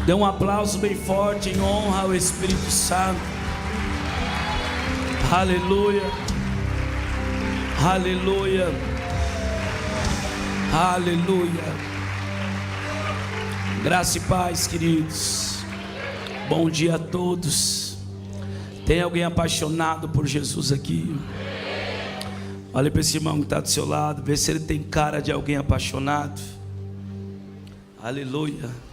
Dê um aplauso bem forte em honra ao Espírito Santo. Aleluia. Aleluia. Aleluia. Graça e paz, queridos. Bom dia a todos. Tem alguém apaixonado por Jesus aqui? Olha para esse irmão que está do seu lado, vê se ele tem cara de alguém apaixonado. Aleluia.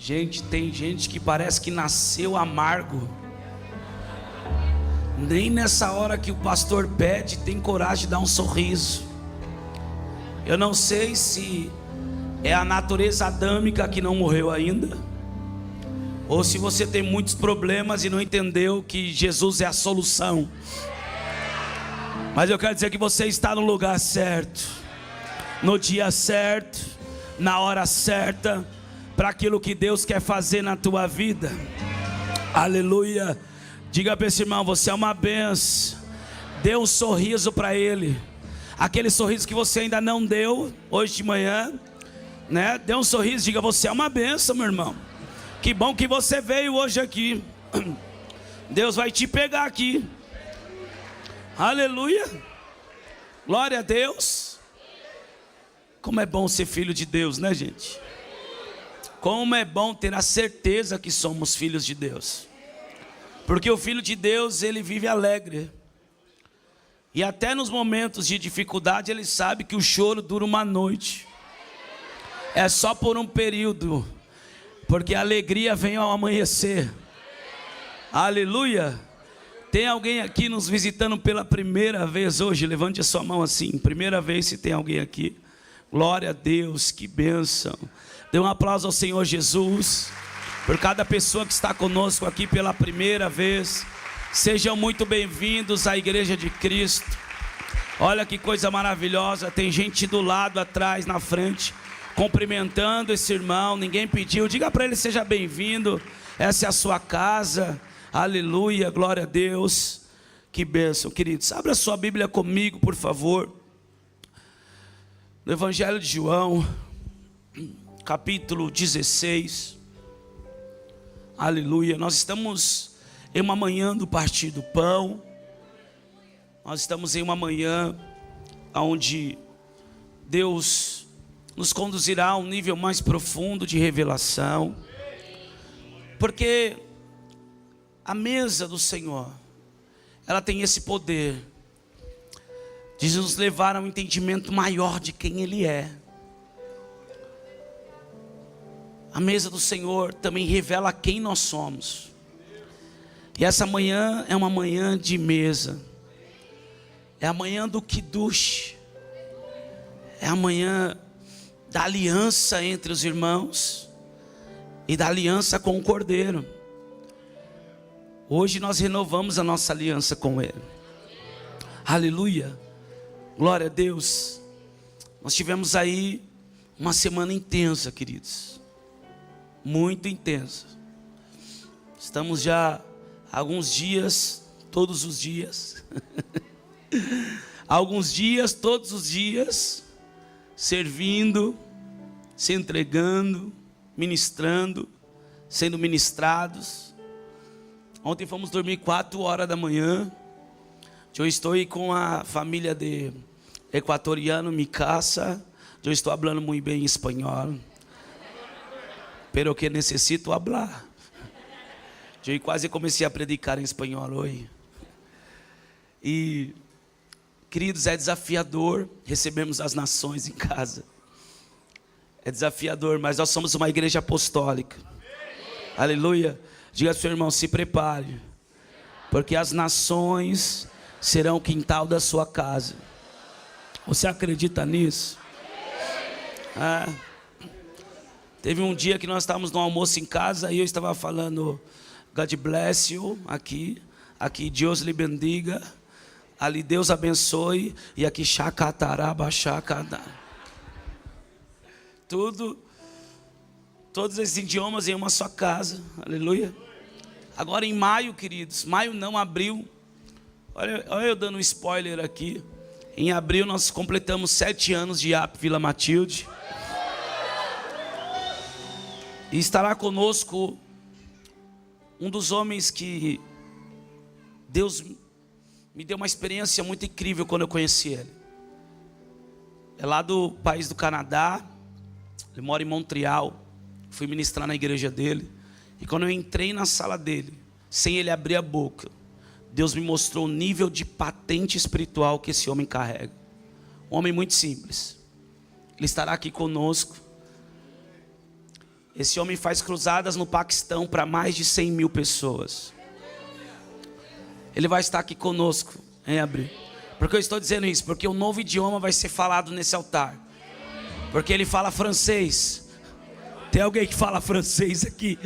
Gente, tem gente que parece que nasceu amargo. Nem nessa hora que o pastor pede tem coragem de dar um sorriso. Eu não sei se é a natureza adâmica que não morreu ainda, ou se você tem muitos problemas e não entendeu que Jesus é a solução. Mas eu quero dizer que você está no lugar certo, no dia certo, na hora certa, para aquilo que Deus quer fazer na tua vida. Aleluia. Diga para esse irmão: você é uma benção. Dê um sorriso para ele, aquele sorriso que você ainda não deu hoje de manhã, né? Dê um sorriso, diga: você é uma benção, meu irmão. Que bom que você veio hoje aqui. Deus vai te pegar aqui. Aleluia. Glória a Deus. Como é bom ser filho de Deus, né, gente? Como é bom ter a certeza que somos filhos de Deus. Porque o filho de Deus, ele vive alegre. E até nos momentos de dificuldade, ele sabe que o choro dura uma noite. É só por um período. Porque a alegria vem ao amanhecer. Aleluia. Tem alguém aqui nos visitando pela primeira vez hoje? Levante a sua mão assim. Primeira vez, se tem alguém aqui. Glória a Deus, que bênção. Dê um aplauso ao Senhor Jesus por cada pessoa que está conosco aqui pela primeira vez. Sejam muito bem-vindos à Igreja de Cristo. Olha que coisa maravilhosa. Tem gente do lado, atrás, na frente, cumprimentando esse irmão. Ninguém pediu. Diga para ele: seja bem-vindo. Essa é a sua casa. Aleluia, glória a Deus. Que bênção, queridos. Abra sua Bíblia comigo, por favor, no Evangelho de João, capítulo 16. Aleluia. Nós estamos em uma manhã do partir do pão. Nós estamos em uma manhã onde Deus nos conduzirá a um nível mais profundo de revelação. Porque a mesa do Senhor, ela tem esse poder de nos levar a um entendimento maior de quem Ele é. A mesa do Senhor também revela quem nós somos. E essa manhã é uma manhã de mesa. É a manhã do Kiddush. É a manhã da aliança entre os irmãos e da aliança com o Cordeiro. Hoje nós renovamos a nossa aliança com Ele. Aleluia. Glória a Deus. Nós tivemos aí uma semana intensa, queridos. Muito intensa. Estamos já há alguns dias, todos os dias. Alguns dias, todos os dias, servindo, se entregando, ministrando, sendo ministrados. Ontem fomos dormir 4 horas da manhã. Eu estou aí com a família de equatoriano, mi casa. Eu estou falando muito bem espanhol. Pero que necessito hablar. Eu quase comecei a predicar em espanhol hoje. E, queridos, é desafiador recebermos as nações em casa. É desafiador, mas nós somos uma igreja apostólica. Aleluia. Diga ao seu irmão: se prepare, porque as nações serão o quintal da sua casa. Você acredita nisso? Teve um dia que nós estávamos no almoço em casa e eu estava falando God bless you aqui Deus lhe bendiga, ali Deus abençoe, e aqui chacataraba chacada. Todos esses idiomas em uma só casa. Aleluia. Agora em maio, queridos, maio não, abril. Olha eu dando um spoiler aqui. Em abril nós completamos 7 anos de IAP Vila Matilde. E estará conosco um dos homens que Deus me deu uma experiência muito incrível quando eu conheci ele. É lá do país do Canadá, ele mora em Montreal. Fui ministrar na igreja dele. E quando eu entrei na sala dele, sem ele abrir a boca, Deus me mostrou o nível de patente espiritual que esse homem carrega. Um homem muito simples. Ele estará aqui conosco. Esse homem faz cruzadas no Paquistão para mais de 100 mil pessoas. Ele vai estar aqui conosco em abril. Por que eu estou dizendo isso? Porque um novo idioma vai ser falado nesse altar. Porque ele fala francês. Tem alguém que fala francês aqui?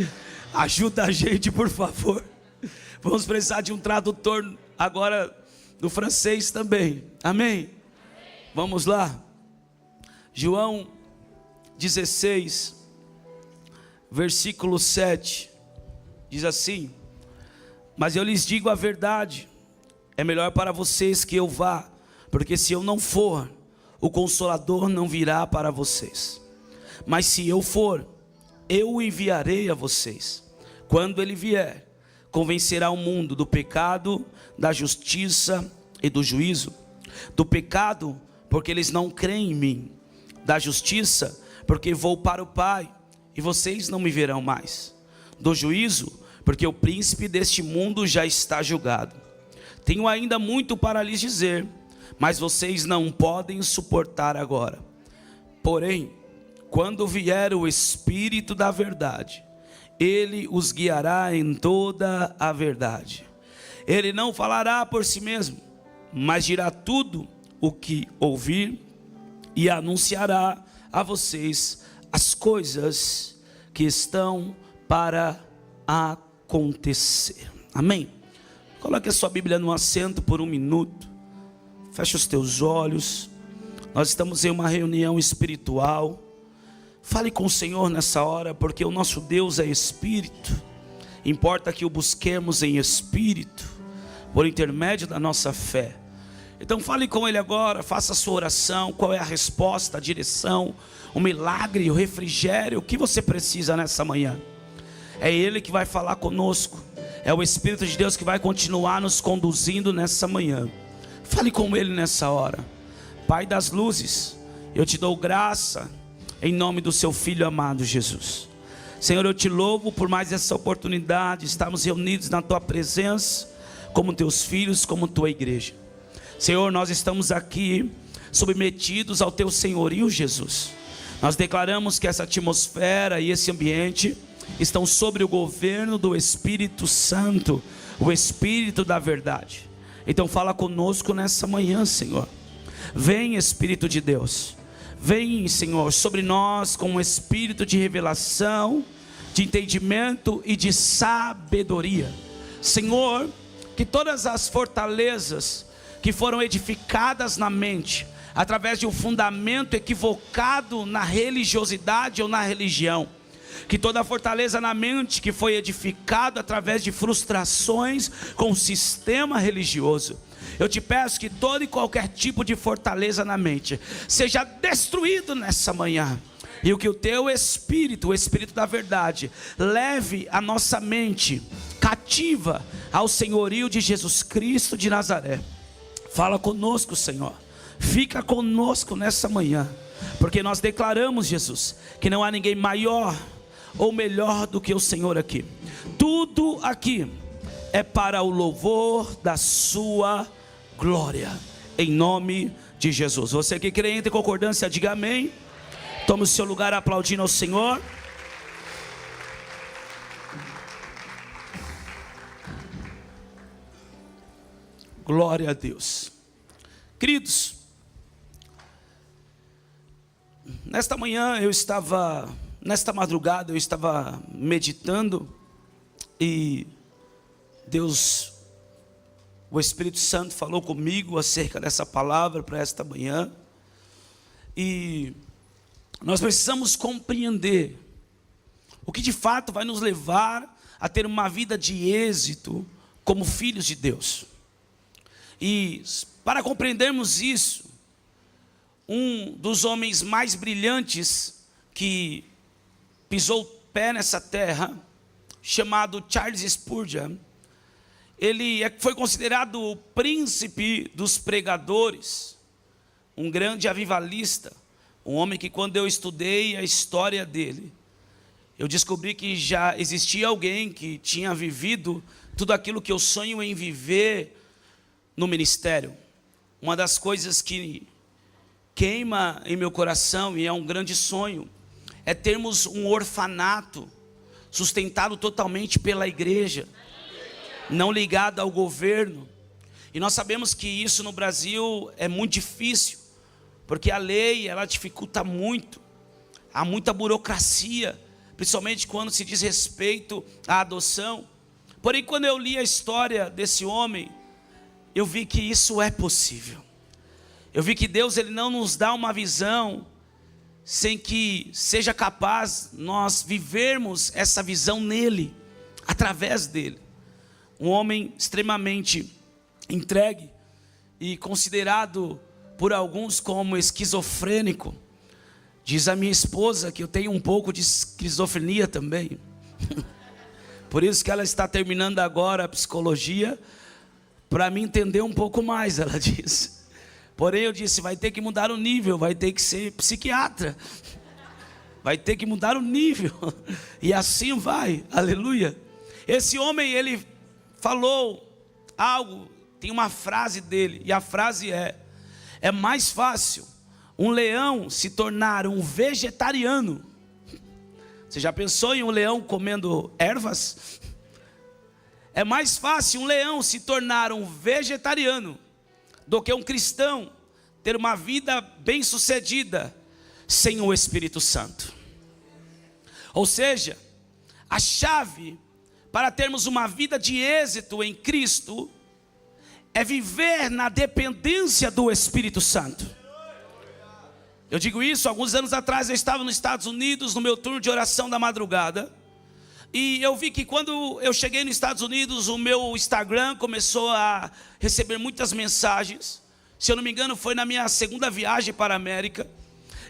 Ajuda a gente, por favor. Vamos precisar de um tradutor agora do francês também. Amém? Vamos lá. João 16, versículo 7. Diz assim: mas eu lhes digo a verdade, é melhor para vocês que eu vá, porque se eu não for, o Consolador não virá para vocês. Mas se eu for, eu o enviarei a vocês. Quando ele vier, convencerá o mundo do pecado, da justiça e do juízo. Do pecado, porque eles não creem em mim. Da justiça, porque vou para o Pai, e vocês não me verão mais. Do juízo, porque o príncipe deste mundo já está julgado. Tenho ainda muito para lhes dizer, mas vocês não podem suportar agora. Porém, quando vier o Espírito da verdade, ele os guiará em toda a verdade. Ele não falará por si mesmo, mas dirá tudo o que ouvir e anunciará a vocês as coisas que estão para acontecer. Amém? Coloque a sua Bíblia no assento por um minuto. Feche os teus olhos. Nós estamos em uma reunião espiritual. Fale com o Senhor nessa hora, porque o nosso Deus é Espírito. Importa que o busquemos em Espírito, por intermédio da nossa fé. Então fale com Ele agora, faça a sua oração. Qual é a resposta, a direção, o milagre, o refrigério, o que você precisa nessa manhã? É Ele que vai falar conosco. É o Espírito de Deus que vai continuar nos conduzindo nessa manhã. Fale com Ele nessa hora. Pai das luzes, eu te dou graça em nome do seu Filho amado Jesus. Senhor, eu te louvo por mais essa oportunidade. Estamos reunidos na tua presença, como teus filhos, como tua igreja. Senhor, nós estamos aqui submetidos ao teu senhorio, Jesus. Nós declaramos que essa atmosfera e esse ambiente estão sobre o governo do Espírito Santo, o Espírito da verdade. Então fala conosco nessa manhã, Senhor. Vem, Espírito de Deus. Vem, Senhor, sobre nós com um espírito de revelação, de entendimento e de sabedoria. Senhor, que todas as fortalezas que foram edificadas na mente, através de um fundamento equivocado na religiosidade ou na religião, que toda a fortaleza na mente que foi edificada através de frustrações com o sistema religioso, eu te peço que todo e qualquer tipo de fortaleza na mente seja destruído nessa manhã. E o que o teu Espírito, o Espírito da verdade, leve a nossa mente cativa ao senhorio de Jesus Cristo de Nazaré. Fala conosco, Senhor. Fica conosco nessa manhã. Porque nós declaramos, Jesus, que não há ninguém maior ou melhor do que o Senhor aqui. Tudo aqui é para o louvor da sua glória, em nome de Jesus. Você que crê, entre em concordância, diga amém. Tome o seu lugar aplaudindo ao Senhor. Glória a Deus. Queridos, nesta madrugada eu estava meditando e Deus, o Espírito Santo falou comigo acerca dessa palavra para esta manhã. E nós precisamos compreender o que de fato vai nos levar a ter uma vida de êxito como filhos de Deus. E para compreendermos isso, um dos homens mais brilhantes que pisou pé nessa terra, chamado Charles Spurgeon. Ele foi considerado o príncipe dos pregadores, um grande avivalista, um homem que, quando eu estudei a história dele, eu descobri que já existia alguém que tinha vivido tudo aquilo que eu sonho em viver no ministério. Uma das coisas que queima em meu coração, e é um grande sonho, é termos um orfanato sustentado totalmente pela igreja, não ligado ao governo. E nós sabemos que isso no Brasil é muito difícil, porque a lei, ela dificulta muito, há muita burocracia, principalmente quando se diz respeito à adoção. Porém, quando eu li a história desse homem, eu vi que isso é possível. Eu vi que Deus, Ele não nos dá uma visão sem que seja capaz nós vivermos essa visão nele, através dele. Um homem extremamente entregue e considerado por alguns como esquizofrênico. Diz a minha esposa que eu tenho um pouco de esquizofrenia também. Por isso que ela está terminando agora a psicologia, para me entender um pouco mais, ela disse. Porém eu disse, vai ter que mudar o nível, vai ter que ser psiquiatra. Vai ter que mudar o nível. E assim vai, aleluia. Esse homem, ele falou algo, tem uma frase dele, e a frase é mais fácil um leão se tornar um vegetariano. Você já pensou em um leão comendo ervas? É mais fácil um leão se tornar um vegetariano do que um cristão ter uma vida bem-sucedida sem o Espírito Santo. Ou seja, a chave para termos uma vida de êxito em Cristo é viver na dependência do Espírito Santo. Eu digo isso, alguns anos atrás eu estava nos Estados Unidos, no meu turno de oração da madrugada, e eu vi que quando eu cheguei nos Estados Unidos, o meu Instagram começou a receber muitas mensagens. Se eu não me engano, foi na minha segunda viagem para a América,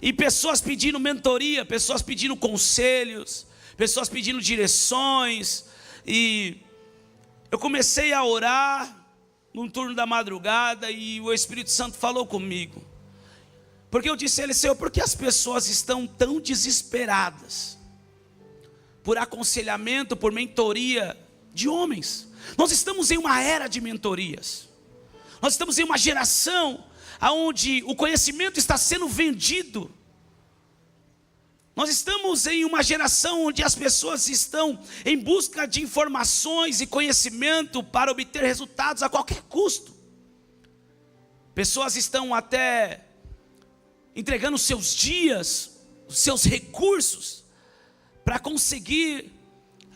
e pessoas pedindo mentoria, pessoas pedindo conselhos, pessoas pedindo direções, e eu comecei a orar no turno da madrugada, e o Espírito Santo falou comigo, porque eu disse a ele: Senhor, por que as pessoas estão tão desesperadas por aconselhamento, por mentoria de homens? Nós estamos em uma era de mentorias, nós estamos em uma geração onde o conhecimento está sendo vendido. Nós estamos em uma geração onde as pessoas estão em busca de informações e conhecimento para obter resultados a qualquer custo. Pessoas estão até entregando seus dias, seus recursos, para conseguir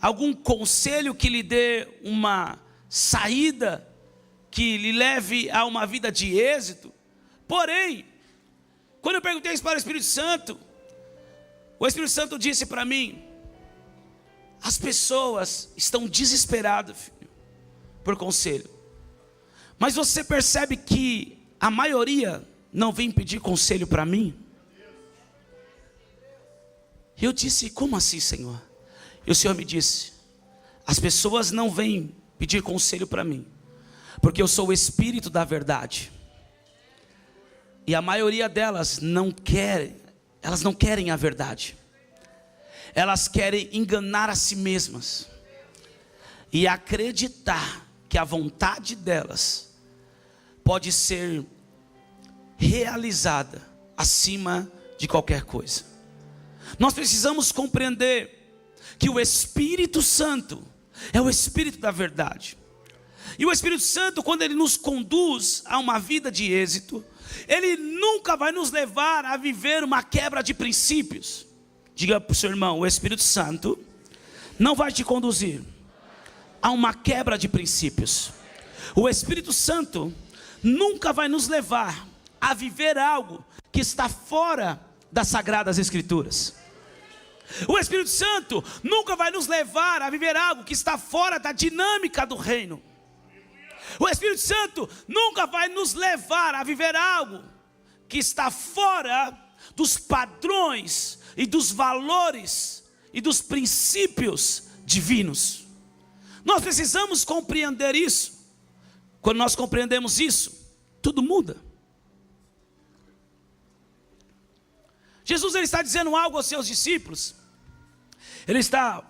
algum conselho que lhe dê uma saída, que lhe leve a uma vida de êxito. Porém, quando eu perguntei isso para o Espírito Santo disse para mim: as pessoas estão desesperadas, filho, por conselho. Mas você percebe que a maioria não vem pedir conselho para mim? Eu disse: como assim, Senhor? E o Senhor me disse: as pessoas não vêm pedir conselho para mim, porque eu sou o Espírito da verdade. E a maioria delas não querem, elas não querem a verdade. Elas querem enganar a si mesmas e acreditar que a vontade delas pode ser realizada acima de qualquer coisa. Nós precisamos compreender que o Espírito Santo é o Espírito da verdade. E o Espírito Santo, quando ele nos conduz a uma vida de êxito, ele nunca vai nos levar a viver uma quebra de princípios. Diga para o seu irmão: o Espírito Santo não vai te conduzir a uma quebra de princípios. O Espírito Santo nunca vai nos levar a viver algo que está fora das Sagradas Escrituras. O Espírito Santo nunca vai nos levar a viver algo que está fora da dinâmica do reino. O Espírito Santo nunca vai nos levar a viver algo que está fora dos padrões e dos valores e dos princípios divinos. Nós precisamos compreender isso. Quando nós compreendemos isso, tudo muda. Jesus, ele está dizendo algo aos seus discípulos. Ele está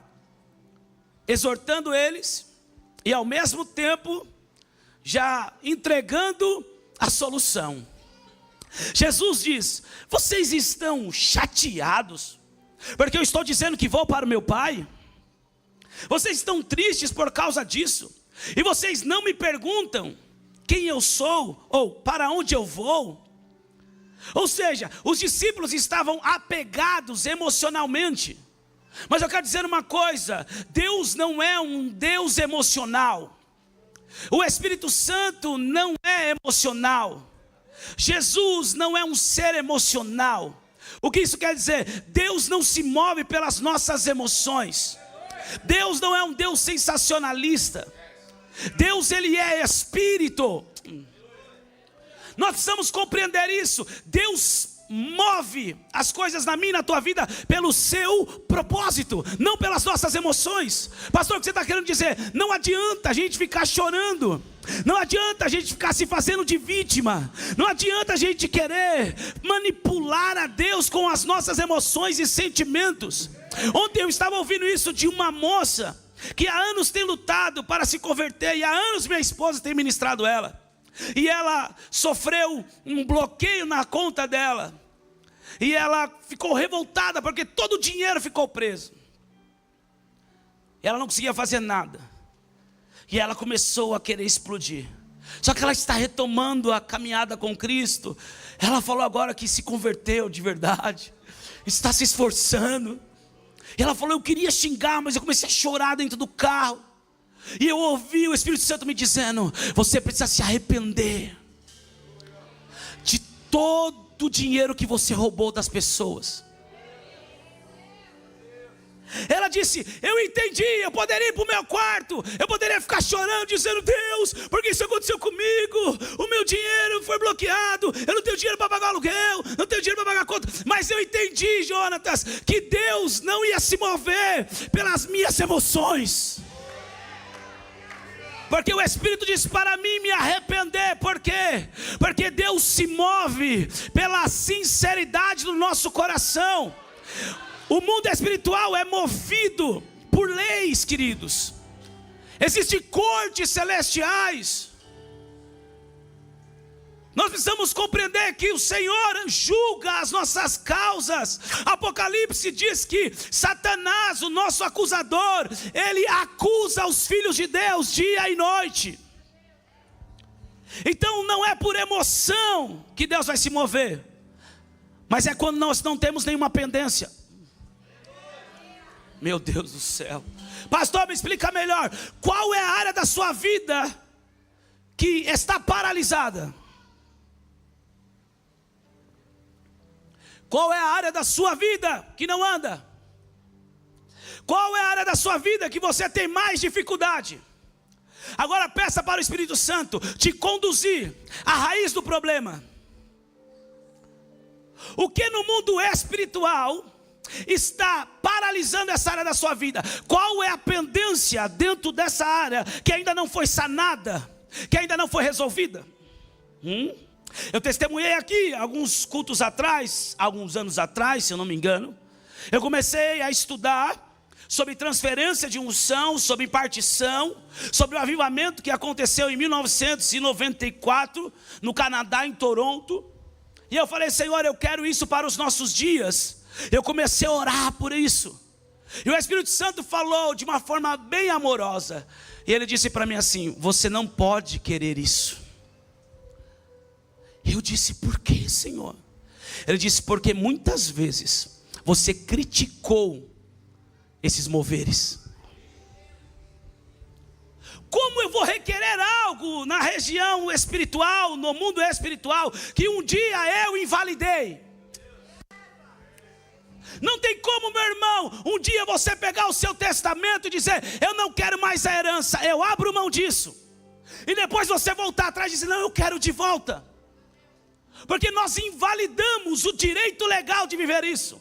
exortando eles e ao mesmo tempo já entregando a solução. Jesus diz: vocês estão chateados porque eu estou dizendo que vou para o meu Pai? Vocês estão tristes por causa disso? E vocês não me perguntam quem eu sou ou para onde eu vou? Ou seja, os discípulos estavam apegados emocionalmente. Mas eu quero dizer uma coisa: Deus não é um Deus emocional. O Espírito Santo não é emocional. Jesus não é um ser emocional. O que isso quer dizer? Deus não se move pelas nossas emoções. Deus não é um Deus sensacionalista. Deus, ele é Espírito. Nós precisamos compreender isso. Deus move as coisas na minha e na tua vida pelo seu propósito, não pelas nossas emoções. Pastor, o que você está querendo dizer? Não adianta a gente ficar chorando, não adianta a gente ficar se fazendo de vítima, não adianta a gente querer manipular a Deus com as nossas emoções e sentimentos. Ontem eu estava ouvindo isso de uma moça que há anos tem lutado para se converter, e há anos minha esposa tem ministrado ela. E ela sofreu um bloqueio na conta dela. E ela ficou revoltada porque todo o dinheiro ficou preso. E ela não conseguia fazer nada. E ela começou a querer explodir. Só que ela está retomando a caminhada com Cristo. Ela falou agora que se converteu de verdade. Está se esforçando. E ela falou: eu queria xingar, mas eu comecei a chorar dentro do carro. E eu ouvi o Espírito Santo me dizendo: você precisa se arrepender de todo o dinheiro que você roubou das pessoas. Ela disse: eu entendi, eu poderia ir para o meu quarto, eu poderia ficar chorando, dizendo: Deus, por que isso aconteceu comigo? O meu dinheiro foi bloqueado, eu não tenho dinheiro para pagar aluguel, não tenho dinheiro para pagar conta. Mas eu entendi, Jonatas, que Deus não ia se mover pelas minhas emoções. Porque o Espírito disse para mim me arrepender. Por quê? Porque Deus se move pela sinceridade do nosso coração. O mundo espiritual é movido por leis, queridos. Existem cortes celestiais. Nós precisamos compreender que o Senhor julga as nossas causas. Apocalipse diz que Satanás, o nosso acusador, ele acusa os filhos de Deus dia e noite. Então não é por emoção que Deus vai se mover, mas é quando nós não temos nenhuma pendência. Meu Deus do céu. Pastor, me explica melhor. Qual é a área da sua vida que está paralisada? Qual é a área da sua vida que não anda? Qual é a área da sua vida que você tem mais dificuldade? Agora peça para o Espírito Santo te conduzir à raiz do problema. O que no mundo espiritual está paralisando essa área da sua vida? Qual é a pendência dentro dessa área que ainda não foi sanada, que ainda não foi resolvida? Eu testemunhei aqui alguns cultos atrás, alguns anos atrás, se eu não me engano. Eu comecei a estudar sobre transferência de unção, sobre impartição, sobre o avivamento que aconteceu em 1994 no Canadá, em Toronto. E eu falei: Senhor, eu quero isso para os nossos dias. Eu comecei a orar por isso. E o Espírito Santo falou de uma forma bem amorosa. E ele disse para mim assim: você não pode querer isso. Eu disse: por que, Senhor? Ele disse: porque muitas vezes você criticou esses moveres. Como eu vou requerer algo na região espiritual, no mundo espiritual, que um dia eu invalidei? Não tem como, meu irmão, um dia você pegar o seu testamento e dizer: eu não quero mais a herança, eu abro mão disso. E depois você voltar atrás e dizer: não, eu quero de volta. Porque nós invalidamos o direito legal de viver isso.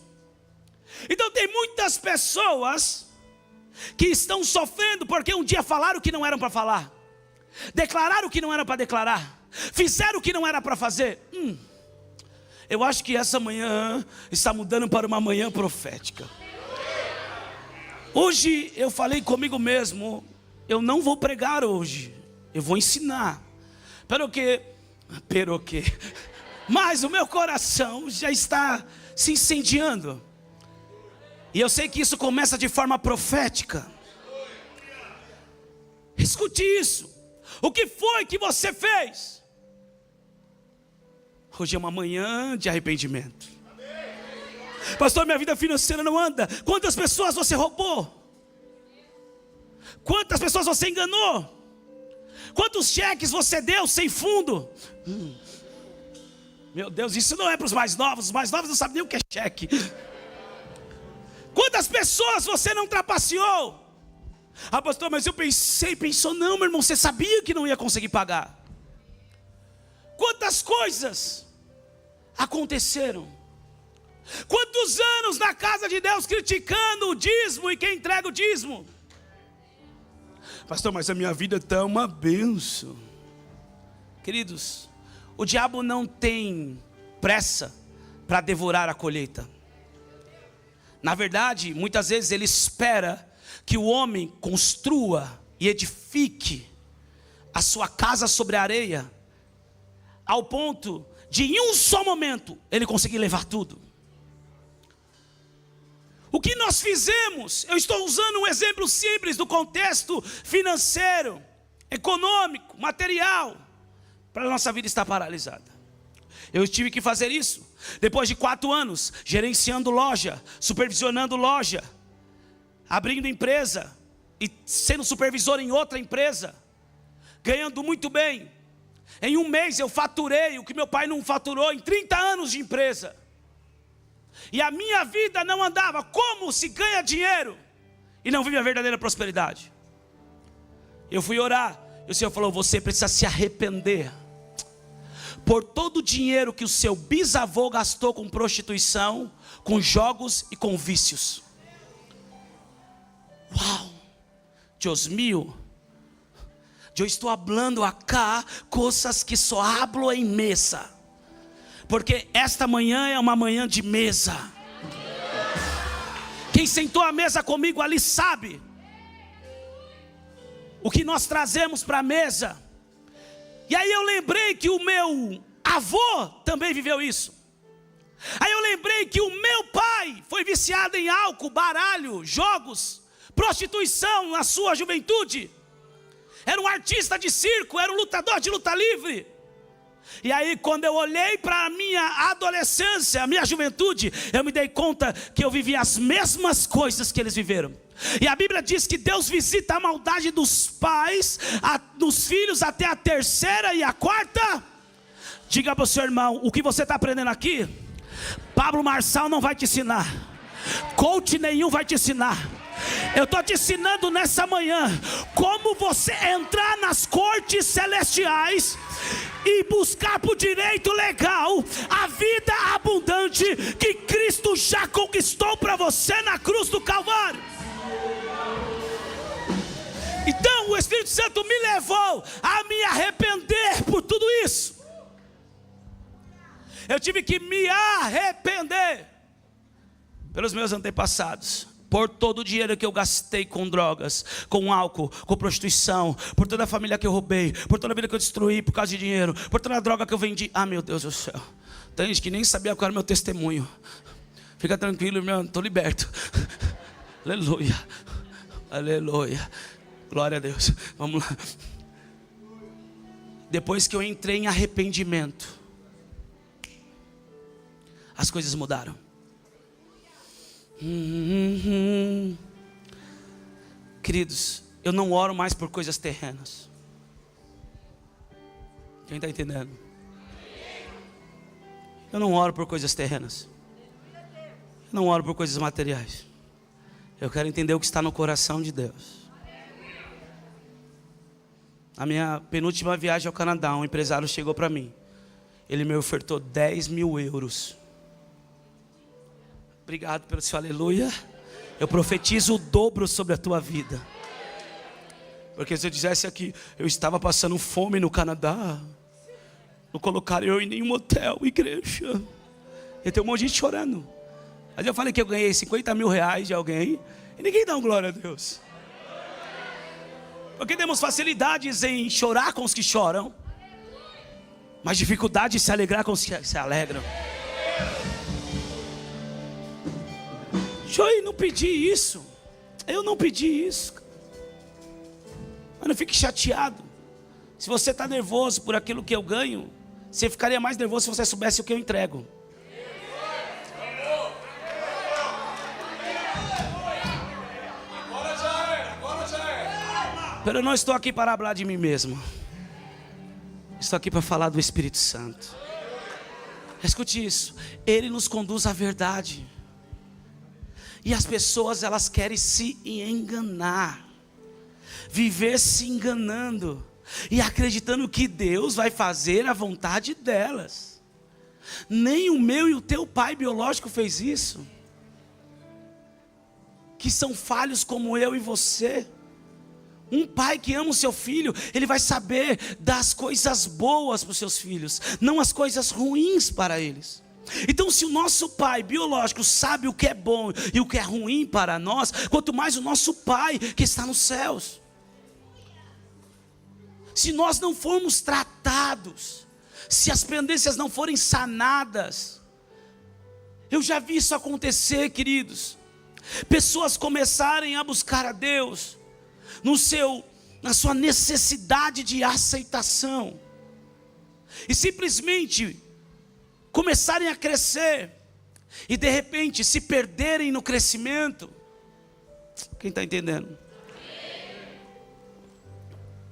Então tem muitas pessoas que estão sofrendo porque um dia falaram o que não eram para falar, declararam o que não era para declarar, fizeram o que não era para fazer. Eu acho que essa manhã está mudando para uma manhã profética. Hoje eu falei comigo mesmo, eu não vou pregar hoje, eu vou ensinar. Pero que, mas o meu coração já está se incendiando. E eu sei que isso começa de forma profética. Escute isso. O que foi que você fez? Hoje é uma manhã de arrependimento. Pastor, minha vida financeira não anda. Quantas pessoas você roubou? Quantas pessoas você enganou? Quantos cheques você deu sem fundo? Meu Deus, isso não é para os mais novos. Os mais novos não sabem nem o que é cheque. Quantas pessoas você não trapaceou? Ah, pastor, mas eu pensou, não, meu irmão, você sabia que não ia conseguir pagar. Quantas coisas aconteceram? Quantos anos na casa de Deus criticando o dízimo e quem entrega o dízimo? Pastor, mas a minha vida está uma bênção. Queridos, o diabo não tem pressa para devorar a colheita. Na verdade, muitas vezes ele espera que o homem construa e edifique a sua casa sobre a areia, ao ponto de em um só momento ele conseguir levar tudo. O que nós fizemos? Eu estou usando um exemplo simples do contexto financeiro, econômico, material, para a nossa vida estar paralisada. Eu tive que fazer isso depois de 4 anos gerenciando loja, supervisionando loja, abrindo empresa e sendo supervisor em outra empresa, ganhando muito bem. Em um mês eu faturei o que meu pai não faturou em 30 anos de empresa. E a minha vida não andava. Como se ganha dinheiro e não vive a verdadeira prosperidade? Eu fui orar e o Senhor falou: você precisa se arrepender por todo o dinheiro que o seu bisavô gastou com prostituição, com jogos e com vícios. Uau, Dios mío, eu estou falando acá coisas que só hablo em mesa, porque esta manhã é uma manhã de mesa. Quem sentou à mesa comigo ali sabe o que nós trazemos para a mesa. E aí eu lembrei que o meu avô também viveu isso. Aí eu lembrei que o meu pai foi viciado em álcool, baralho, jogos, prostituição na sua juventude. Era um artista de circo, era um lutador de luta livre. E aí quando eu olhei para a minha adolescência, a minha juventude, eu me dei conta que eu vivia as mesmas coisas que eles viveram. E a Bíblia diz que Deus visita a maldade dos pais, dos filhos até a 3ª e a 4ª. Diga para o seu irmão, o que você está aprendendo aqui, Pablo Marçal não vai te ensinar, coach nenhum vai te ensinar. Eu estou te ensinando nessa manhã como você entrar nas cortes celestiais e buscar por direito legal a vida abundante que Cristo já conquistou para você na cruz do Calvário. Então o Espírito Santo me levou a me arrepender por tudo isso. Eu tive que me arrepender pelos meus antepassados, por todo o dinheiro que eu gastei com drogas, com álcool, com prostituição, por toda a família que eu roubei, por toda a vida que eu destruí por causa de dinheiro, por toda a droga que eu vendi. Ah, meu Deus do céu, tem gente que nem sabia qual era o meu testemunho. Fica tranquilo, irmão, estou liberto. Aleluia, aleluia, glória a Deus. Vamos lá. Depois que eu entrei em arrependimento, as coisas mudaram. Queridos, eu não oro mais por coisas terrenas. Quem está entendendo? Eu não oro por coisas terrenas. Eu não oro por coisas materiais. Eu quero entender o que está no coração de Deus. Na minha penúltima viagem ao Canadá, um empresário chegou para mim. Ele me ofertou 10 mil euros. Obrigado pelo seu aleluia. Eu profetizo o dobro sobre a tua vida. Porque se eu dissesse aqui, eu estava passando fome no Canadá, não colocaram eu em nenhum hotel, igreja. E tem um monte de gente chorando. Mas eu falei que eu ganhei 50 mil reais de alguém, e ninguém dá um glória a Deus. Porque temos facilidades em chorar com os que choram, mas dificuldade em se alegrar com os que se alegram. Eu não pedi isso. Eu não pedi isso. Mas não fique chateado. Se você está nervoso por aquilo que eu ganho, você ficaria mais nervoso se você soubesse o que eu entrego. Pero eu não estou aqui para falar de mim mesmo. Estou aqui para falar do Espírito Santo. Escute isso. Ele nos conduz à verdade. E as pessoas, elas querem se enganar, viver se enganando e acreditando que Deus vai fazer a vontade delas. Nem o meu e o teu pai biológico fez isso, que são falhos como eu e você. Um pai que ama o seu filho, ele vai saber das coisas boas para os seus filhos, não as coisas ruins para eles. Então, se o nosso pai biológico sabe o que é bom e o que é ruim para nós, quanto mais o nosso pai que está nos céus. Se nós não formos tratados, se as pendências não forem sanadas, eu já vi isso acontecer, queridos. Pessoas começarem a buscar a Deus na sua necessidade de aceitação, e simplesmente começarem a crescer, e de repente se perderem no crescimento. Quem está entendendo?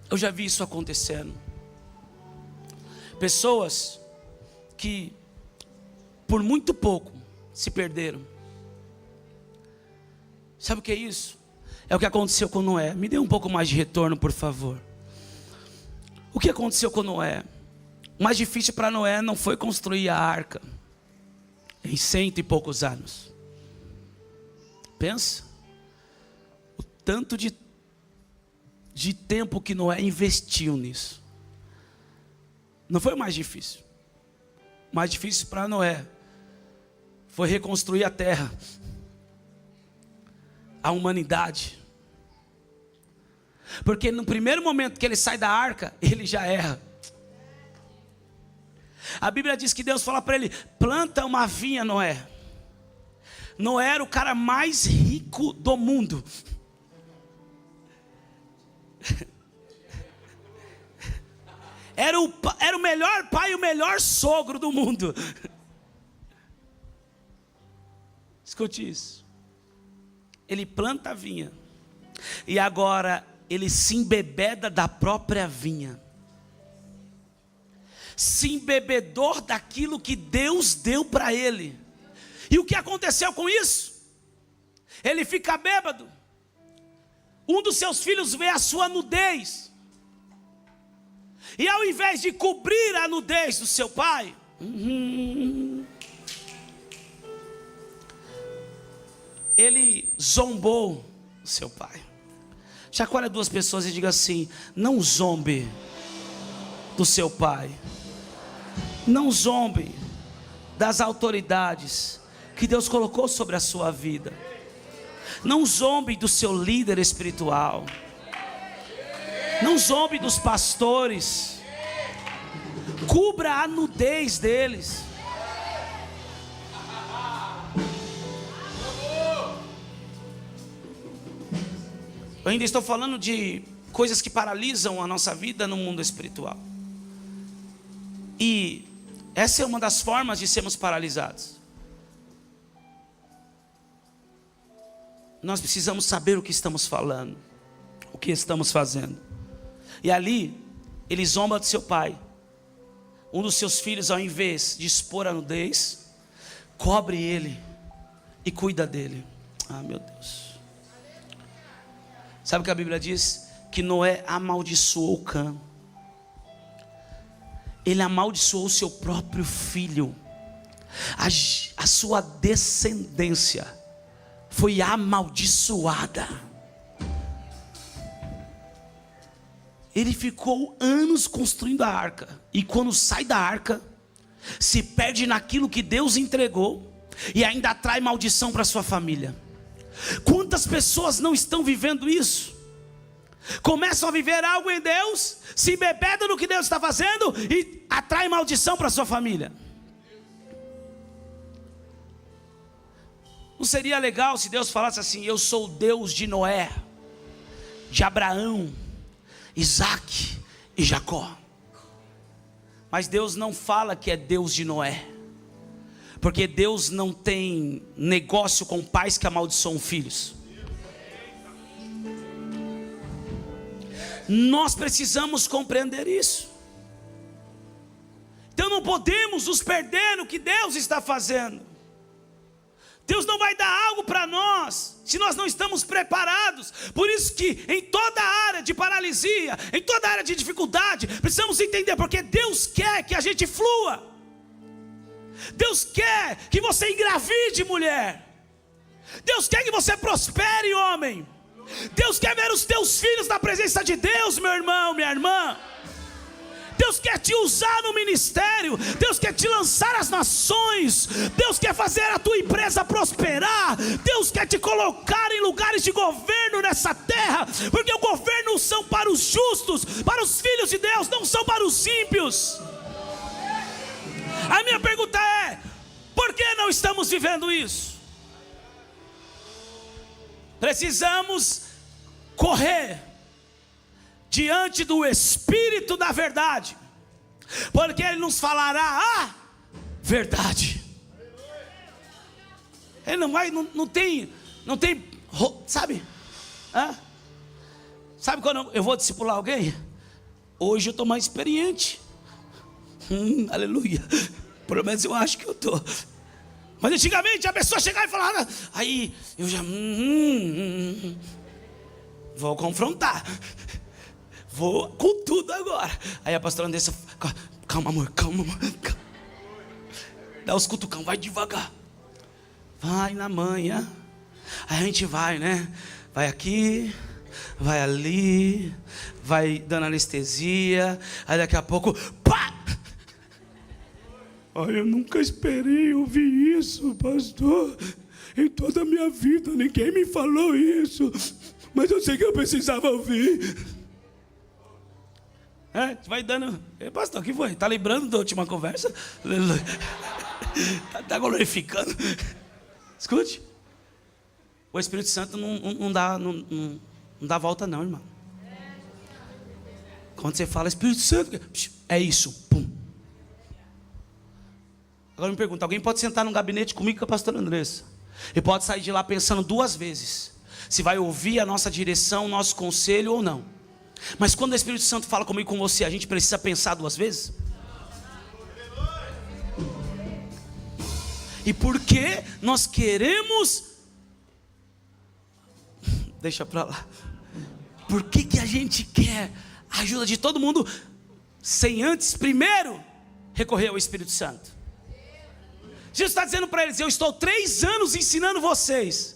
Eu já vi isso acontecendo. Pessoas que por muito pouco se perderam. Sabe o que é isso? É o que aconteceu com Noé. Me dê um pouco mais de retorno, por favor. O que aconteceu com Noé? O mais difícil para Noé não foi construir a arca em 100 e poucos anos. Pensa o tanto de tempo que Noé investiu nisso. Não foi o mais difícil. O mais difícil para Noé foi reconstruir a terra, a humanidade. Porque no primeiro momento que ele sai da arca, ele já erra. A Bíblia diz que Deus fala para ele: planta uma vinha, Noé. Noé era o cara mais rico do mundo. Era o melhor pai e o melhor sogro do mundo. Escute isso. Ele planta a vinha, e agora ele se embebeda da própria vinha, se embebedou daquilo que Deus deu para ele. E o que aconteceu com isso? Ele fica bêbado. Um dos seus filhos vê a sua nudez, e ao invés de cobrir a nudez do seu pai, ele zombou o seu pai. Chacoalha duas pessoas e diga assim: não zombe do seu pai. Não zombe das autoridades que Deus colocou sobre a sua vida. Não zombe do seu líder espiritual. Não zombe dos pastores. Cubra a nudez deles. Eu ainda estou falando de coisas que paralisam a nossa vida no mundo espiritual. E essa é uma das formas de sermos paralisados. Nós precisamos saber o que estamos falando, o que estamos fazendo. E ali, ele zomba do seu pai. Um dos seus filhos, ao invés de expor a nudez, cobre ele e cuida dele. Ah, meu Deus. Sabe o que a Bíblia diz? Que Noé amaldiçoou Cã. Ele amaldiçoou o seu próprio filho. a sua descendência foi amaldiçoada. Ele ficou anos construindo a arca, e quando sai da arca, se perde naquilo que Deus entregou, e ainda atrai maldição para sua família. Quantas pessoas não estão vivendo isso? Começam a viver algo em Deus, se embebedam no que Deus está fazendo, e atrai maldição para sua família. Não seria legal se Deus falasse assim: eu sou o Deus de Noé, de Abraão, Isaac e Jacó? Mas Deus não fala que é Deus de Noé, porque Deus não tem negócio com pais que amaldiçoam filhos. Nós precisamos compreender isso. Então não podemos nos perder no que Deus está fazendo. Deus não vai dar algo para nós se nós não estamos preparados. Por isso que em toda área de paralisia, em toda área de dificuldade, precisamos entender, porque Deus quer que a gente flua. Deus quer que você engravide, mulher. Deus quer que você prospere, homem. Deus quer ver os teus filhos na presença de Deus, meu irmão, minha irmã. Deus quer te usar no ministério. Deus quer te lançar às nações. Deus quer fazer a tua empresa prosperar. Deus quer te colocar em lugares de governo nessa terra, porque o governo são para os justos, para os filhos de Deus, não são para os ímpios. A minha pergunta é: por que não estamos vivendo isso? Precisamos correr diante do Espírito da verdade, porque Ele nos falará a verdade. Ele não vai, não tem, sabe? Sabe quando eu vou discipular alguém? Hoje eu estou mais experiente. Aleluia. Pelo menos eu acho que eu estou. Mas antigamente a pessoa chegava e falava, aí eu já vou confrontar. Vou com tudo agora. Aí a pastora Andressa, calma amor, calma amor. Dá os cutucão, vai devagar. Vai na manhã. Aí a gente vai, né? Vai aqui, vai ali, vai dando anestesia. Aí daqui a pouco, pá! Olha, eu nunca esperei ouvir isso, pastor. Em toda a minha vida, ninguém me falou isso. Mas eu sei que eu precisava ouvir. Vai dando. Pastor, o que foi? Está lembrando da última conversa? Está glorificando. Escute. O Espírito Santo não dá volta não, irmão. Quando você fala Espírito Santo, é isso. Pum. Agora me pergunta, alguém pode sentar num gabinete comigo com a pastora Andressa e pode sair de lá pensando duas vezes se vai ouvir a nossa direção, o nosso conselho ou não. Mas quando o Espírito Santo fala comigo, com você, a gente precisa pensar duas vezes? E por que nós queremos... Deixa pra lá. Por que a gente quer a ajuda de todo mundo sem antes, primeiro, recorrer ao Espírito Santo? Jesus está dizendo para eles: eu estou 3 anos ensinando vocês,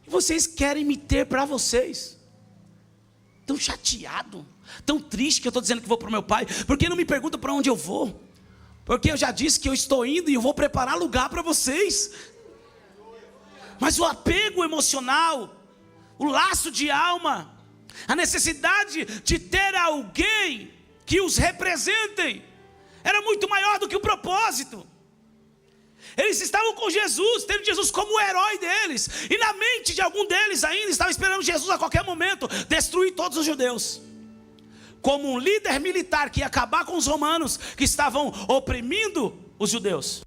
e vocês querem me ter para vocês. Tão chateado, tão triste que eu estou dizendo que vou para o meu pai. Porque não me pergunta para onde eu vou? Porque eu já disse que eu estou indo e eu vou preparar lugar para vocês. Mas o apego emocional, o laço de alma, a necessidade de ter alguém que os representem, era muito maior do que o propósito. Eles estavam com Jesus, tendo Jesus como o herói deles, e na mente de algum deles ainda estava esperando Jesus a qualquer momento destruir todos os judeus, como um líder militar que ia acabar com os romanos que estavam oprimindo os judeus.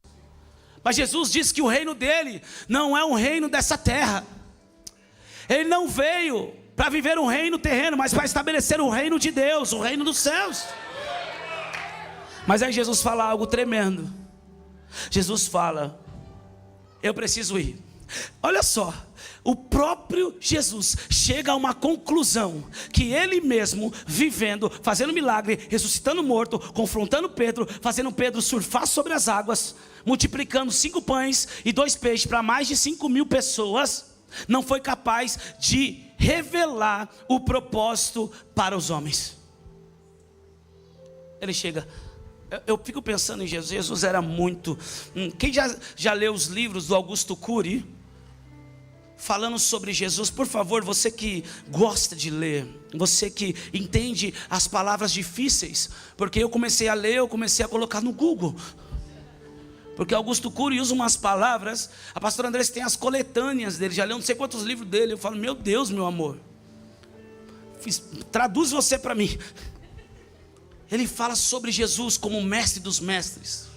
Mas Jesus disse que o reino dele não é um reino dessa terra. Ele não veio para viver um reino terreno, mas para estabelecer o reino de Deus, o reino dos céus. Mas aí Jesus fala algo tremendo. Jesus fala: eu preciso ir. Olha só, O próprio Jesus chega a uma conclusão, que ele mesmo vivendo, fazendo milagre, ressuscitando morto, confrontando Pedro, fazendo Pedro surfar sobre as águas, multiplicando 5 pães e 2 peixes para mais de 5.000 pessoas, não foi capaz de revelar o propósito para os homens. Ele chega, eu fico pensando em Jesus. Jesus era muito... Quem já leu os livros do Augusto Cury, falando sobre Jesus? Por favor, você que gosta de ler, você que entende as palavras difíceis, porque eu comecei a ler, eu comecei a colocar no Google, porque Augusto Cury usa umas palavras. A pastora Andressa tem as coletâneas dele, já leu não sei quantos livros dele. Eu falo, meu Deus, meu amor, traduz você para mim. Ele fala sobre Jesus como o mestre dos mestres,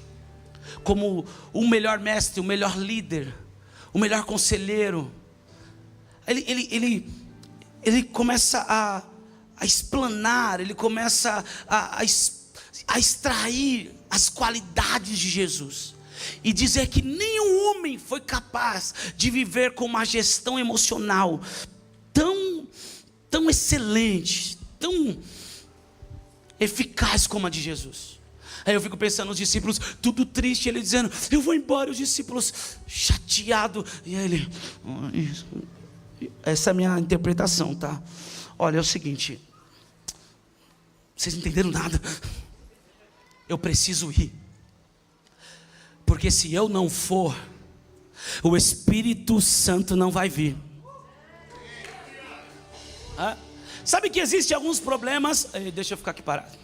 como o melhor mestre, o melhor líder, o melhor conselheiro. Ele começa a explanar, ele começa a extrair as qualidades de Jesus, e dizer que nenhum homem foi capaz de viver com uma gestão emocional tão excelente, tão eficaz como a de Jesus. Aí eu fico pensando nos discípulos, tudo triste, ele dizendo, eu vou embora, os discípulos chateados, e ele, essa é a minha interpretação, tá? Olha, é o seguinte, vocês não entenderam nada, eu preciso ir, porque se eu não for, o Espírito Santo não vai vir. Sabe que existem alguns problemas, deixa eu ficar aqui parado.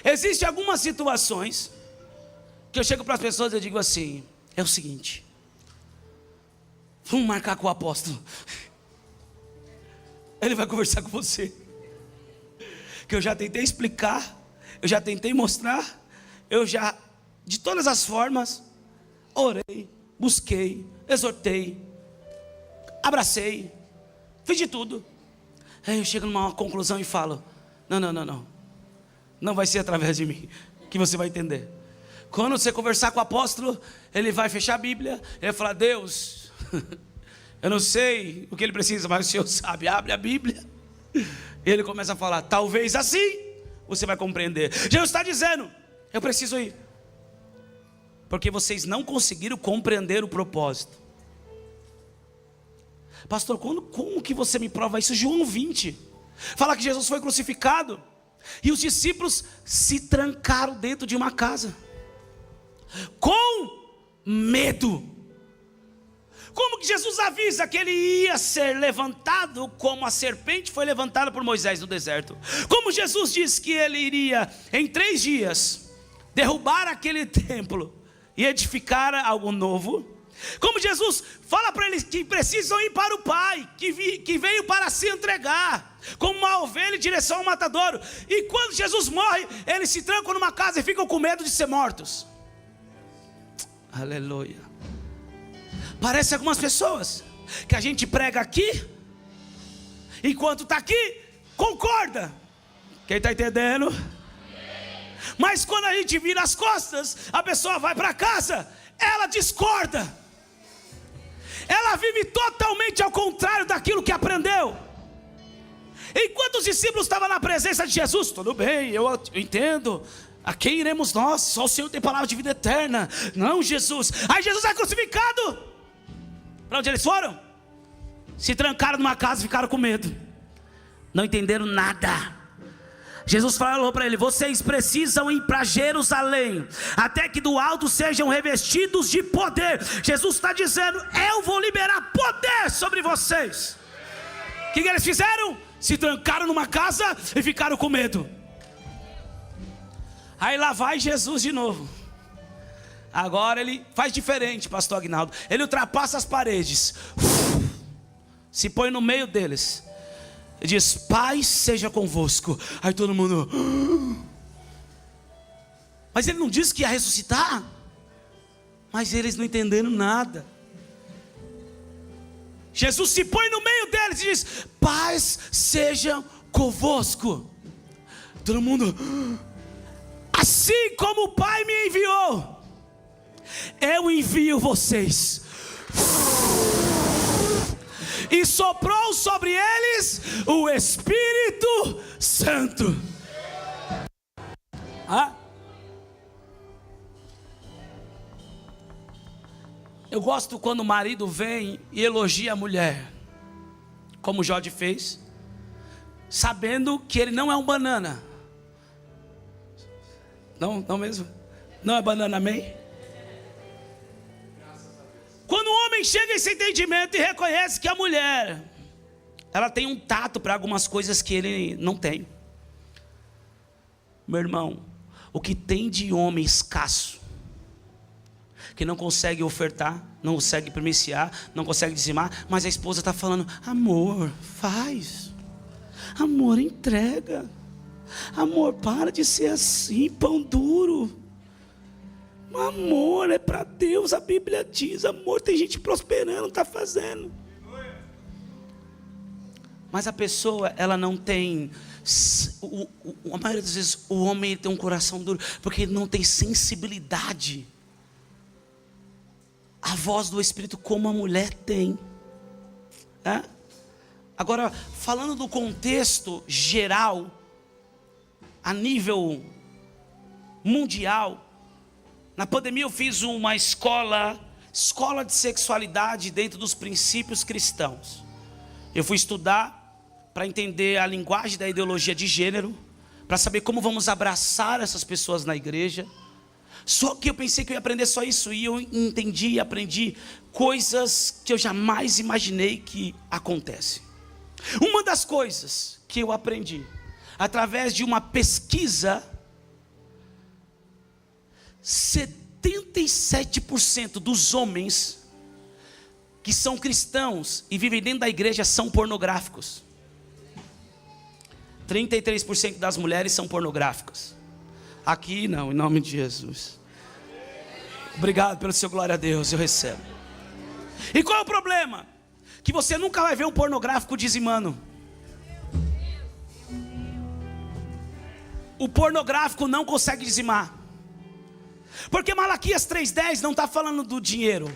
Existem algumas situações que eu chego para as pessoas e eu digo assim, é o seguinte, vamos marcar com o apóstolo, ele vai conversar com você, que eu já tentei explicar, eu já tentei mostrar, eu já, de todas as formas, orei, busquei, exortei, abracei, fiz de tudo. Aí eu chego numa conclusão e falo, não vai ser através de mim que você vai entender. Quando você conversar com o apóstolo, ele vai fechar a Bíblia, ele vai falar, Deus, eu não sei o que ele precisa, mas o Senhor sabe, abre a Bíblia. E ele começa a falar, talvez assim você vai compreender. Jesus está dizendo, eu preciso ir, porque vocês não conseguiram compreender o propósito. Pastor, como que você me prova isso? João 20 fala que Jesus foi crucificado e os discípulos se trancaram dentro de uma casa com medo. Como que Jesus avisa que ele ia ser levantado como a serpente foi levantada por Moisés no deserto? Como Jesus disse que ele iria em 3 dias derrubar aquele templo e edificar algo novo? Como Jesus fala para eles que precisam ir para o Pai, que veio para se entregar como uma ovelha em direção ao matadouro. E quando Jesus morre, eles se trancam numa casa e ficam com medo de ser mortos. Aleluia. Parece algumas pessoas que a gente prega aqui, enquanto está aqui, concorda. Quem está entendendo? Mas quando a gente vira as costas, a pessoa vai para casa, ela discorda. Ela vive totalmente ao contrário daquilo que aprendeu. Enquanto os discípulos estavam na presença de Jesus, tudo bem, eu entendo, a quem iremos nós? Só o Senhor tem palavra de vida eterna. Não, Jesus. Aí Jesus é crucificado. Para onde eles foram? Se trancaram numa casa e ficaram com medo. Não entenderam nada. Jesus falou para ele, vocês precisam ir para Jerusalém, até que do alto sejam revestidos de poder. Jesus está dizendo, eu vou liberar poder sobre vocês. O que eles fizeram? Se trancaram numa casa e ficaram com medo. Aí lá vai Jesus de novo. Agora ele faz diferente, pastor Aguinaldo. Ele ultrapassa as paredes, se põe no meio deles, ele diz, paz seja convosco. Aí todo mundo, mas ele não disse que ia ressuscitar. Mas eles não entenderam nada. Jesus se põe no meio deles e diz, paz seja convosco. Todo mundo, assim como o Pai me enviou, eu envio vocês. e soprou sobre eles o Espírito Santo. Eu gosto quando o marido vem e elogia a mulher, como o Jorge fez, sabendo que ele não é um banana. Não mesmo? Não é banana, amém? Quando o homem chega a esse entendimento e reconhece que a mulher, ela tem um tato para algumas coisas que ele não tem. Meu irmão, o que tem de homem escasso, que não consegue ofertar, não consegue primiciar, não consegue dizimar, mas a esposa está falando: amor, faz, amor, entrega, amor, para de ser assim, pão duro. Amor, é para Deus, a Bíblia diz, amor, tem gente prosperando, não está fazendo. Mas a pessoa, ela não tem, a maioria das vezes o homem tem um coração duro, porque ele não tem sensibilidade à voz do Espírito como a mulher tem. Agora, falando do contexto geral, a nível mundial, na pandemia eu fiz uma escola de sexualidade dentro dos princípios cristãos. Eu fui estudar para entender a linguagem da ideologia de gênero, para saber como vamos abraçar essas pessoas na igreja. Só que eu pensei que eu ia aprender só isso, e eu entendi e aprendi coisas que eu jamais imaginei que acontecem. Uma das coisas que eu aprendi, através de uma pesquisa, 77% dos homens que são cristãos e vivem dentro da igreja são pornográficos. 33% das mulheres são pornográficas. Aqui não, em nome de Jesus. Obrigado pelo seu glória a Deus, eu recebo. E qual é o problema? Que você nunca vai ver um pornográfico dizimando. O pornográfico não consegue dizimar. Porque Malaquias 3,10 não está falando do dinheiro.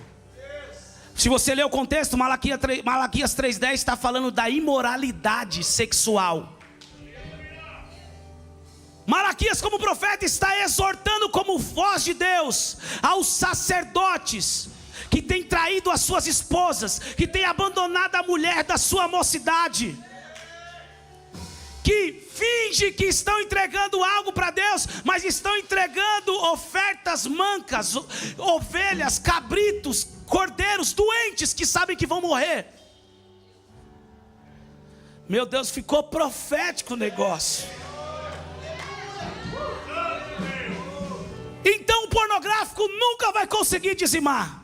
Se você ler o contexto, Malaquias 3,10 está falando da imoralidade sexual. Malaquias, como profeta, está exortando como voz de Deus aos sacerdotes que têm traído as suas esposas, que têm abandonado a mulher da sua mocidade, que finge que estão entregando algo para Deus, mas estão entregando ofertas mancas, ovelhas, cabritos, cordeiros doentes que sabem que vão morrer. Meu Deus, ficou profético o negócio. Então o pornográfico nunca vai conseguir dizimar,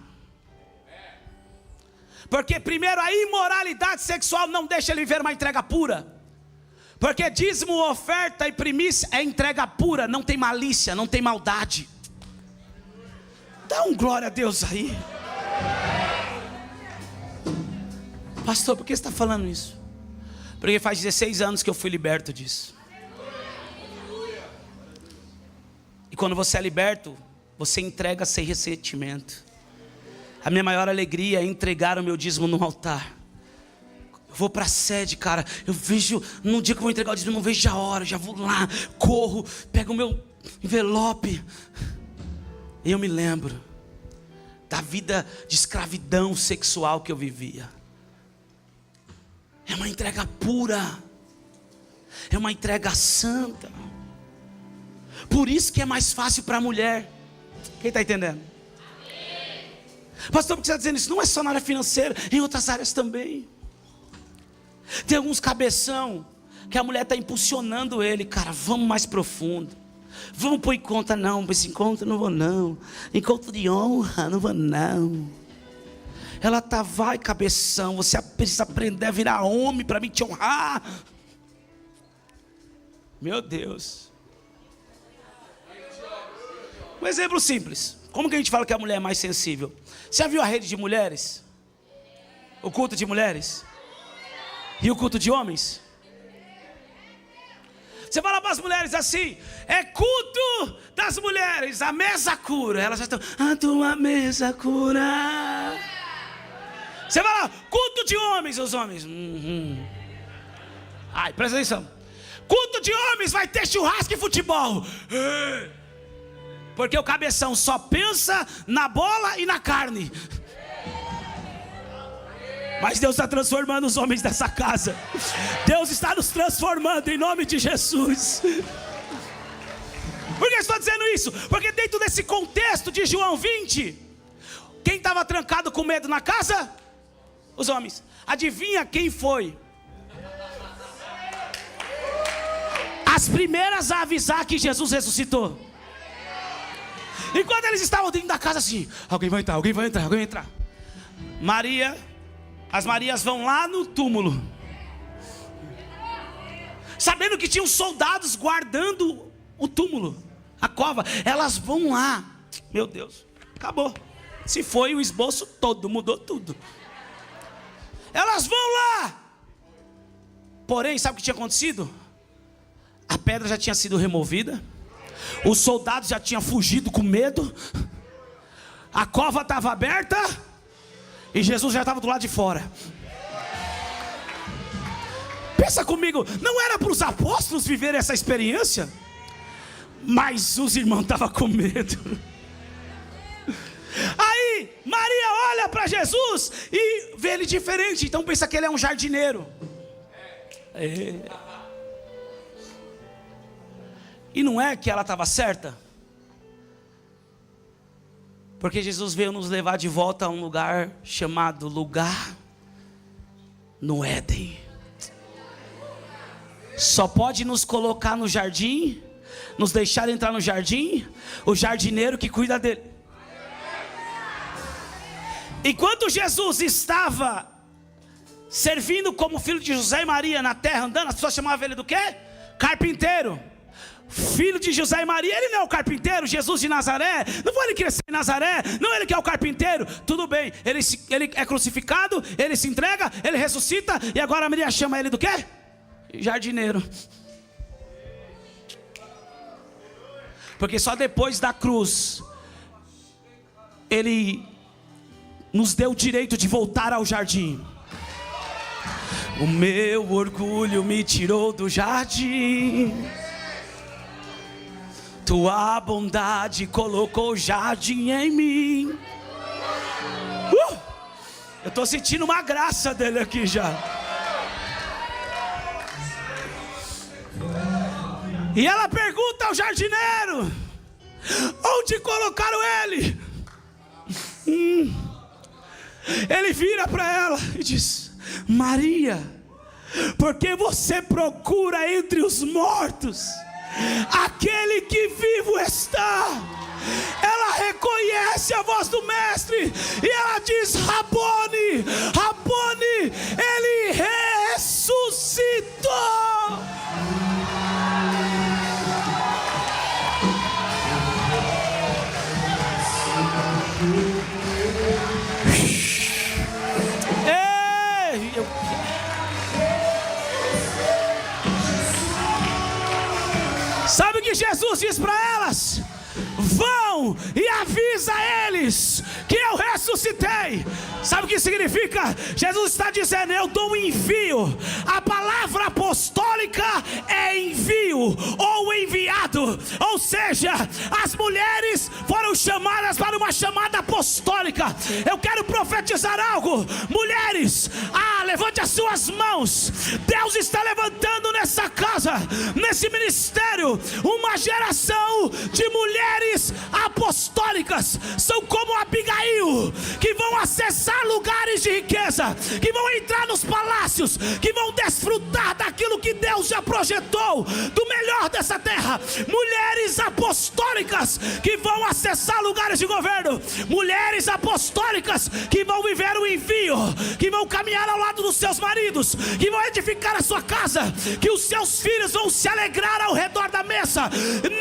porque primeiro a imoralidade sexual não deixa ele ver uma entrega pura. Porque dízimo, oferta e primícia é entrega pura, não tem malícia, não tem maldade. Dá um glória a Deus aí. Pastor, por que você está falando isso? Porque faz 16 anos que eu fui liberto disso. E quando você é liberto, você entrega sem ressentimento. A minha maior alegria é entregar o meu dízimo no altar. Eu vou para a sede, cara, eu vejo, no dia que eu vou entregar o dízimo, eu não vejo a hora, eu já vou lá, corro, pego o meu envelope. E eu me lembro da vida de escravidão sexual que eu vivia. É uma entrega pura, é uma entrega santa. Por isso que é mais fácil para a mulher. Quem está entendendo? Pastor, por que você está dizendo isso? Não é só na área financeira, em outras áreas também. Tem alguns cabeção que a mulher está impulsionando ele. Cara, vamos mais profundo. Vamos para o encontro. Não, para esse encontro não vou não. Encontro de honra, não vou não. Ela tá, vai cabeção, você precisa aprender a virar homem para mim te honrar. Meu Deus. Um exemplo simples. Como que a gente fala que a mulher é mais sensível? Você já viu a rede de mulheres? O culto de mulheres? E o culto de homens? Você fala para as mulheres assim: é culto das mulheres, a mesa cura. Elas já estão: a tua mesa cura. Você vai lá, culto de homens, os homens. Ai, presta atenção. Culto de homens, vai ter churrasco e futebol. Porque o cabeção só pensa na bola e na carne. Mas Deus está transformando os homens dessa casa. Deus está nos transformando em nome de Jesus. Por que eu estou dizendo isso? Porque dentro desse contexto de João 20, quem estava trancado com medo na casa? Os homens. Adivinha quem foi? As primeiras a avisar que Jesus ressuscitou. E quando eles estavam dentro da casa assim, alguém vai entrar, alguém vai entrar, alguém vai entrar. Maria, as Marias vão lá no túmulo, sabendo que tinham soldados guardando o túmulo, a cova. Elas vão lá. Meu Deus, acabou. Se foi o esboço todo, mudou tudo. Elas vão lá. Porém, sabe o que tinha acontecido? A pedra já tinha sido removida. Os soldados já tinham fugido com medo. A cova estava aberta. E Jesus já estava do lado de fora. Pensa comigo, não era para os apóstolos viverem essa experiência? Mas os irmãos estavam com medo. Aí Maria olha para Jesus e vê ele diferente. Então pensa que ele é um jardineiro. E não é que ela estava certa? Porque Jesus veio nos levar de volta a um lugar chamado lugar no Éden. Só pode nos colocar no jardim, nos deixar entrar no jardim, o jardineiro que cuida dele. Enquanto Jesus estava servindo como filho de José e Maria na terra, andando, as pessoas chamavam ele do quê? Carpinteiro. Filho de José e Maria, ele não é o carpinteiro? Jesus de Nazaré, não foi ele crescer em Nazaré? Não, ele que é o carpinteiro. Tudo bem, ele é crucificado, ele se entrega, ele ressuscita. E agora a Maria chama ele do quê? Jardineiro. Porque só depois da cruz ele nos deu o direito de voltar ao jardim. O meu orgulho me tirou do jardim, tua bondade colocou jardim em mim. Eu estou sentindo uma graça dele aqui já. E ela pergunta ao jardineiro: onde colocaram ele? Ele vira para ela e diz: Maria, porque você procura entre os mortos aquele que vivo está? Ela reconhece a voz do mestre e ela diz: Rabone, Rabone, ele ressuscitou. Sabe o que Jesus diz para elas? Vão e avisa eles que eu ressuscitei. Sabe o que significa? Jesus está dizendo: eu dou um envio. A palavra apostólica é envio ou enviado. Ou seja, as mulheres foram chamadas para uma chamada apostólica. Eu quero profetizar algo. Mulheres, levante as suas mãos. Deus está levantando nessa casa, nesse ministério, uma geração de mulheres apostólicas. São como Abigail, que vão acessar lugares de riqueza, que vão entrar nos palácios, que vão desfrutar daquilo que Deus já projetou, do melhor dessa terra. Mulheres apostólicas que vão acessar lugares de governo. Mulheres apostólicas que vão viver o envio, que vão caminhar ao lado dos seus maridos, que vão edificar a sua casa, que os seus filhos vão se alegrar ao redor da mesa.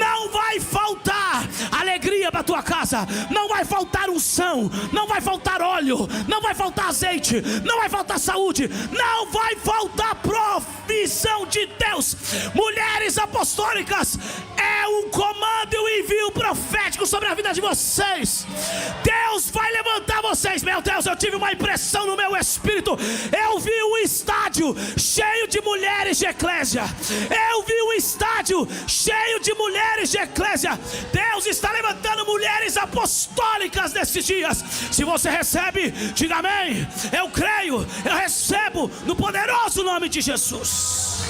Não vai faltar alegria para a tua casa, não vai faltar unção, não vai faltar óleo, não vai faltar azeite, não vai faltar saúde, não vai faltar provisão de Deus, mulheres apostólicas, é um comando e um envio profético sobre a vida de vocês. Deus vai levantar vocês. Meu Deus, eu tive uma impressão no meu espírito. Eu vi um estádio cheio de mulheres de eclésia. Eu vi um estádio cheio de mulheres de eclésia. Deus está levantando mulheres apostólicas nesses dias. Se você recebe, diga amém. Eu creio, eu recebo no poderoso nome de Jesus.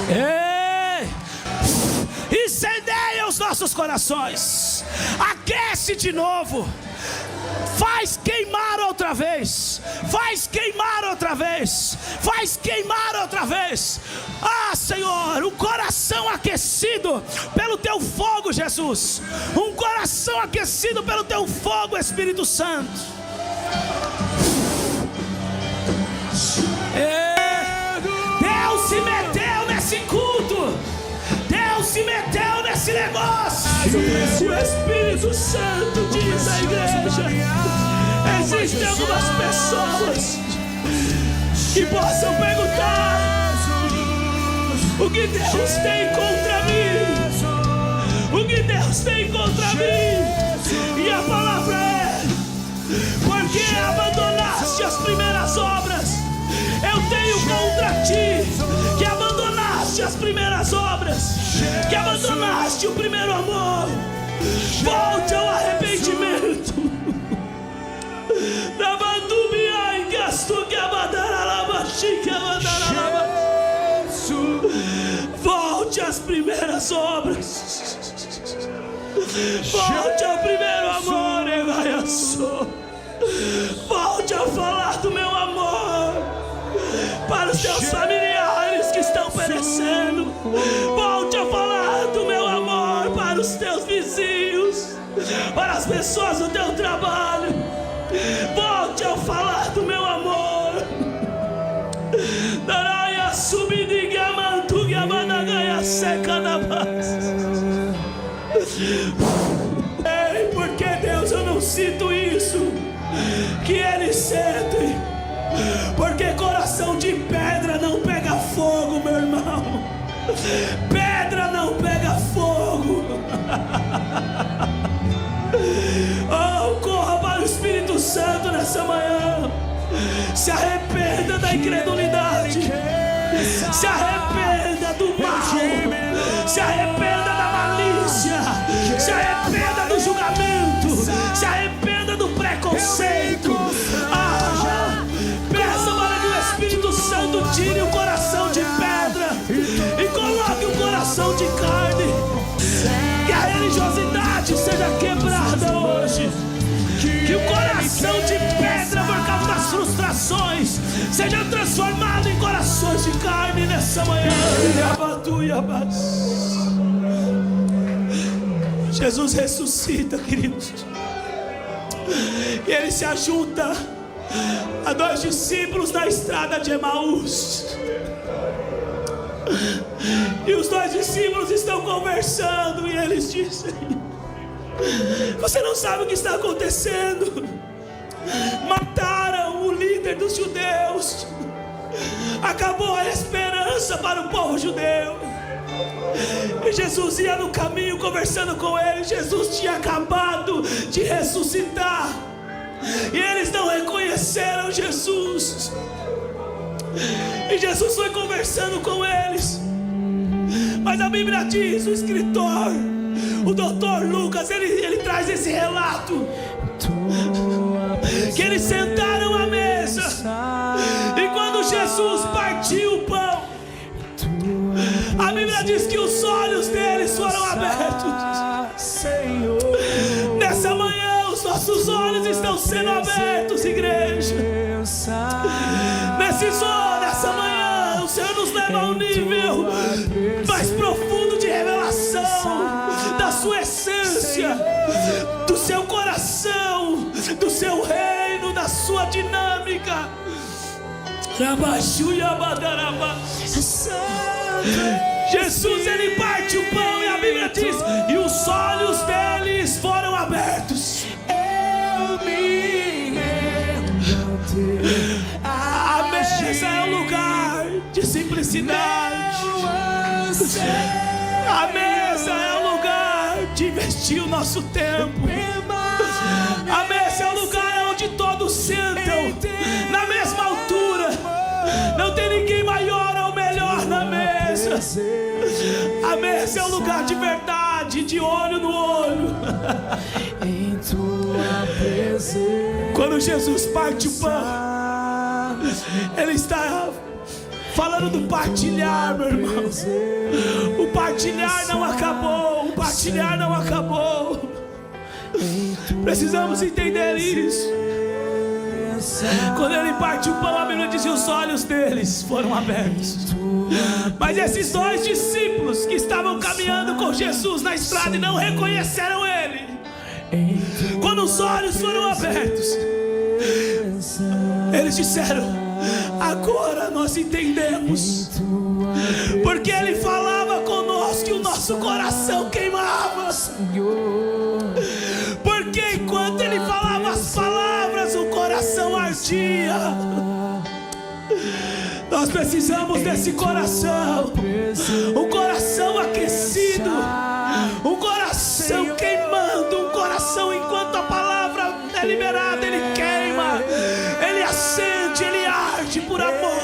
Ei, incendeia os nossos corações, aquece de novo, faz queimar outra vez, faz queimar outra vez, faz queimar outra vez. Ah, Senhor, um coração aquecido pelo teu fogo, Jesus, um coração aquecido pelo teu fogo, Espírito Santo. Deus se meteu nesse culto, Deus se meteu nesse negócio. O Espírito Santo diz à igreja: existem algumas pessoas que possam perguntar: o que Deus tem contra mim? O que Deus tem contra mim? E a palavra é: porque abandonaste as primeiras obras, eu tenho contra ti, que abandonaste as primeiras obras, que abandonaste o primeiro amor. Volte ao arrependimento. Volte às primeiras obras. Volte ao primeiro amor, volte a falar do meu amor para os teus familiares que estão perecendo. Volte a falar do meu amor para os teus vizinhos, para as pessoas do teu trabalho. Volte a falar do meu amor. Daraya subidiga mantuga managaia seca na paz. Ei, porque Deus, eu não sinto isso que Ele sente. Porque coração de pedra não pega fogo, meu irmão. Pedra não pega fogo. Oh, corra para o Espírito Santo nessa manhã. Se arrependa da incredulidade, se arrependa do mal, se arrependa da malícia, se arrependa do julgamento, se arrependa do preconceito. Peça para que o Espírito Santo tire o coração de pedra e coloque o coração de carne. Que a religiosidade seja quebrada hoje. Que o coração de pedra, por causa das frustrações, seja transformado em corações de carne nessa manhã. Jesus ressuscita, queridos, e Ele se ajunta a dois discípulos na estrada de Emaús. E os dois discípulos estão conversando, e eles dizem: você não sabe o que está acontecendo. Mataram o líder dos judeus. Acabou a esperança para o povo judeu. E Jesus ia no caminho conversando com eles. Jesus tinha acabado de ressuscitar, e eles não reconheceram Jesus. E Jesus foi conversando com eles. Mas a Bíblia diz, o escritor, o doutor Lucas, ele traz esse relato, que eles sentaram à mesa, e quando Jesus partiu o pão, a Bíblia diz que os olhos deles foram abertos. Nessa manhã os nossos olhos estão sendo abertos, igreja. Nessa manhã o Senhor nos leva a um nível mais profundo de revelação da sua essência, do seu coração, do seu reino, da sua dinâmica. Jesus, Ele parte o pão, e a Bíblia diz: e os olhos deles foram abertos. Eu me rendo a Deus. Amém. de simplicidade. A mesa é o lugar de investir o nosso tempo. A mesa é o lugar onde todos sentam na mesma altura. Não tem ninguém maior ou melhor na mesa. A mesa é o lugar de verdade, de olho no olho. Quando Jesus parte o pão, Ele está falando do partilhar, meu irmão. O partilhar não acabou. O partilhar não acabou. Precisamos entender isso. Quando Ele parte o pão, a Bíblia diz que os olhos deles foram abertos. Mas esses dois discípulos que estavam caminhando com Jesus na estrada e não reconheceram Ele, quando os olhos foram abertos, eles disseram: agora nós entendemos, porque Ele falava conosco e o nosso coração queimava. Porque enquanto Ele falava as palavras, o coração ardia. Nós precisamos desse coração, um coração aquecido, um coração queimando, um coração enquanto a palavra é liberada, ele queima, ele acende, ele arde por amor.